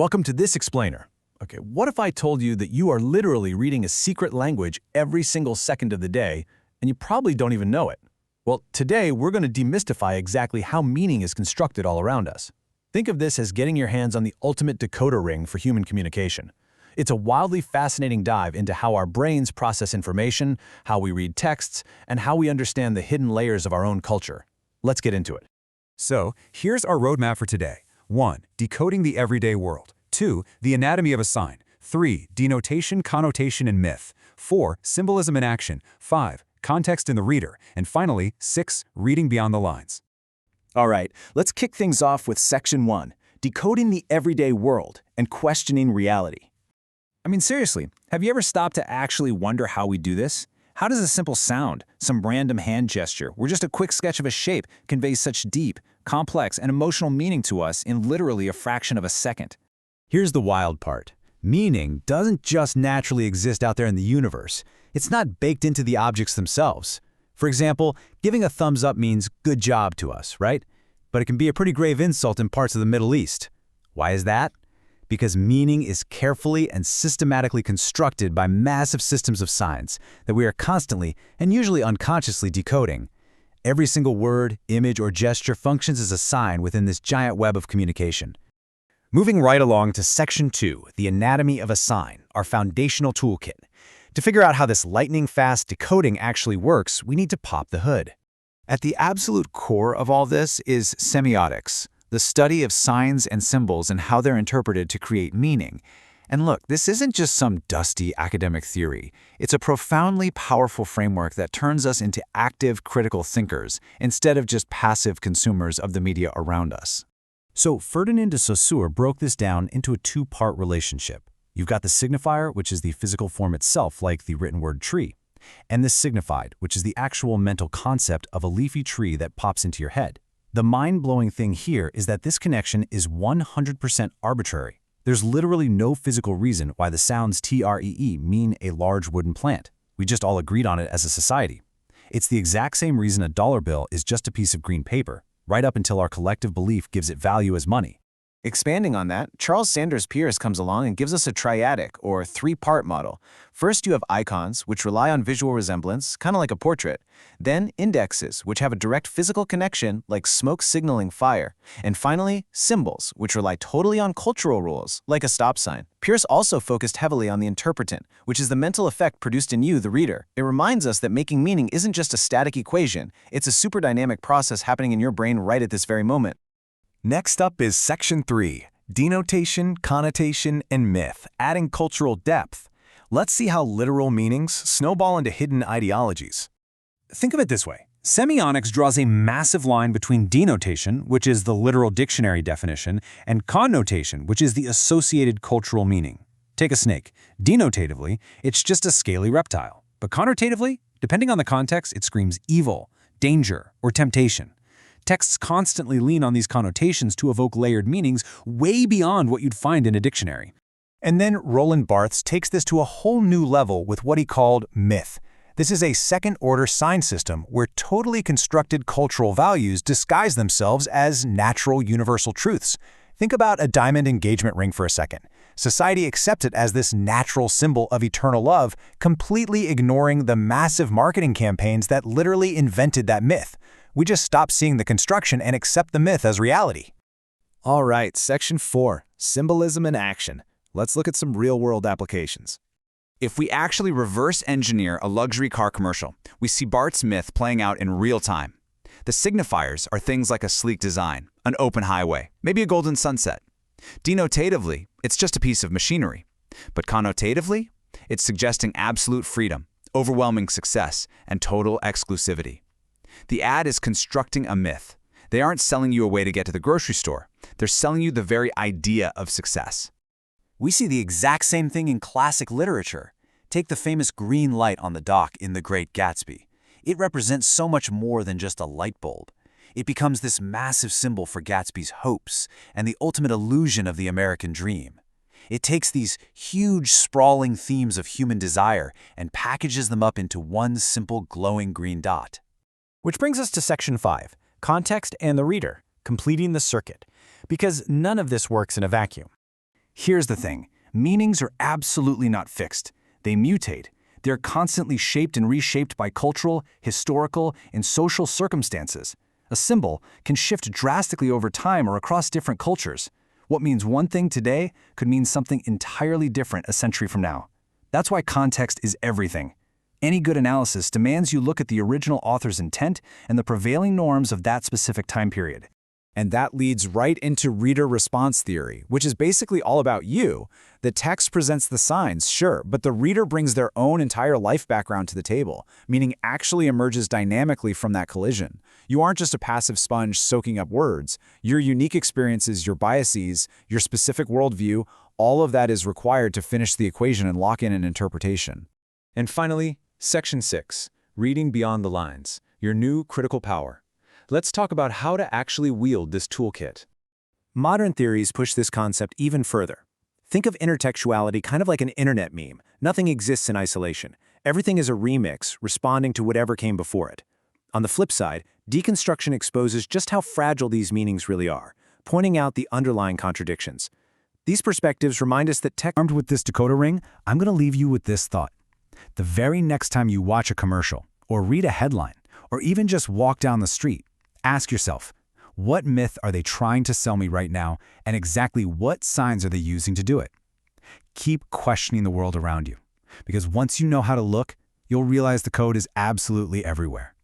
Welcome to this explainer. Okay, what if I told you that you are literally reading a secret language every single second of the day, and you probably don't even know it? Well, today we're going to demystify exactly how meaning is constructed all around us. Think of this as getting your hands on the ultimate decoder ring for human communication. It's a wildly fascinating dive into how our brains process information, how we read texts, and how we understand the hidden layers of our own culture. Let's get into it. So, here's our roadmap for today. 1. Decoding the everyday world. 2. The anatomy of a sign. 3. Denotation, connotation, and myth. 4. Symbolism in action. 5. Context in the reader. And finally, 6. Reading beyond the lines. All right, let's kick things off with Section 1, Decoding the Everyday World and Questioning Reality. I mean, seriously, have you ever stopped to actually wonder how we do this? How does a simple sound, some random hand gesture, or just a quick sketch of a shape convey such deep, complex, and emotional meaning to us in literally a fraction of a second? Here's the wild part. Meaning doesn't just naturally exist out there in the universe. It's not baked into the objects themselves. For example, giving a thumbs up means good job to us, right? But it can be a pretty grave insult in parts of the Middle East. Why is that? Because meaning is carefully and systematically constructed by massive systems of signs that we are constantly and usually unconsciously decoding. Every single word, image, or gesture functions as a sign within this giant web of communication. Moving right along to Section 2, the anatomy of a sign, our foundational toolkit. To figure out how this lightning-fast decoding actually works, we need to pop the hood. At the absolute core of all this is semiotics, the study of signs and symbols and how they're interpreted to create meaning. And look, this isn't just some dusty academic theory. It's a profoundly powerful framework that turns us into active, critical thinkers instead of just passive consumers of the media around us. So Ferdinand de Saussure broke this down into a two-part relationship. You've got the signifier, which is the physical form itself, like the written word tree, and the signified, which is the actual mental concept of a leafy tree that pops into your head. The mind-blowing thing here is that this connection is 100% arbitrary. There's literally no physical reason why the sounds TREE mean a large wooden plant. We just all agreed on it as a society. It's the exact same reason a dollar bill is just a piece of green paper, right up until our collective belief gives it value as money. Expanding on that, Charles Sanders Peirce comes along and gives us a triadic, or three-part model. First, you have icons, which rely on visual resemblance, kind of like a portrait. Then, indexes, which have a direct physical connection, like smoke signaling fire. And finally, symbols, which rely totally on cultural rules, like a stop sign. Peirce also focused heavily on the interpretant, which is the mental effect produced in you, the reader. It reminds us that making meaning isn't just a static equation, it's a super dynamic process happening in your brain right at this very moment. Next up is Section 3, Denotation, Connotation, and Myth, adding cultural depth. Let's see how literal meanings snowball into hidden ideologies. Think of it this way. Semiotics draws a massive line between denotation, which is the literal dictionary definition, and connotation, which is the associated cultural meaning. Take a snake. Denotatively, it's just a scaly reptile. But connotatively, depending on the context, it screams evil, danger, or temptation. Texts constantly lean on these connotations to evoke layered meanings way beyond what you'd find in a dictionary. And then Roland Barthes takes this to a whole new level with what he called myth. This is a second-order sign system where totally constructed cultural values disguise themselves as natural universal truths. Think about a diamond engagement ring for a second. Society accepts it as this natural symbol of eternal love, completely ignoring the massive marketing campaigns that literally invented that myth. We just stop seeing the construction and accept the myth as reality. All right, Section 4, Symbolism in Action. Let's look at some real-world applications. If we actually reverse engineer a luxury car commercial, we see Bart's myth playing out in real time. The signifiers are things like a sleek design, an open highway, maybe a golden sunset. Denotatively, it's just a piece of machinery. But connotatively, it's suggesting absolute freedom, overwhelming success, and total exclusivity. The ad is constructing a myth. They aren't selling you a way to get to the grocery store. They're selling you the very idea of success. We see the exact same thing in classic literature. Take the famous green light on the dock in The Great Gatsby. It represents so much more than just a light bulb. It becomes this massive symbol for Gatsby's hopes and the ultimate illusion of the American dream. It takes these huge, sprawling themes of human desire and packages them up into one simple glowing green dot. Which brings us to Section 5, Context and the Reader, completing the circuit, because none of this works in a vacuum. Here's the thing. Meanings are absolutely not fixed. They mutate. They're constantly shaped and reshaped by cultural, historical, and social circumstances. A symbol can shift drastically over time or across different cultures. What means one thing today could mean something entirely different a century from now. That's why context is everything. Any good analysis demands you look at the original author's intent and the prevailing norms of that specific time period. And that leads right into reader response theory, which is basically all about you. The text presents the signs, sure, but the reader brings their own entire life background to the table, meaning actually emerges dynamically from that collision. You aren't just a passive sponge soaking up words. Your unique experiences, your biases, your specific worldview, all of that is required to finish the equation and lock in an interpretation. And finally, Section 6, Reading Beyond the Lines, Your New Critical Power. Let's talk about how to actually wield this toolkit. Modern theories push this concept even further. Think of intertextuality kind of like an internet meme. Nothing exists in isolation. Everything is a remix, responding to whatever came before it. On the flip side, deconstruction exposes just how fragile these meanings really are, pointing out the underlying contradictions. These perspectives remind us that text. Armed with this decoder ring, I'm going to leave you with this thought. The very next time you watch a commercial, or read a headline, or even just walk down the street, ask yourself, what myth are they trying to sell me right now, and exactly what signs are they using to do it? Keep questioning the world around you, because once you know how to look, you'll realize the code is absolutely everywhere.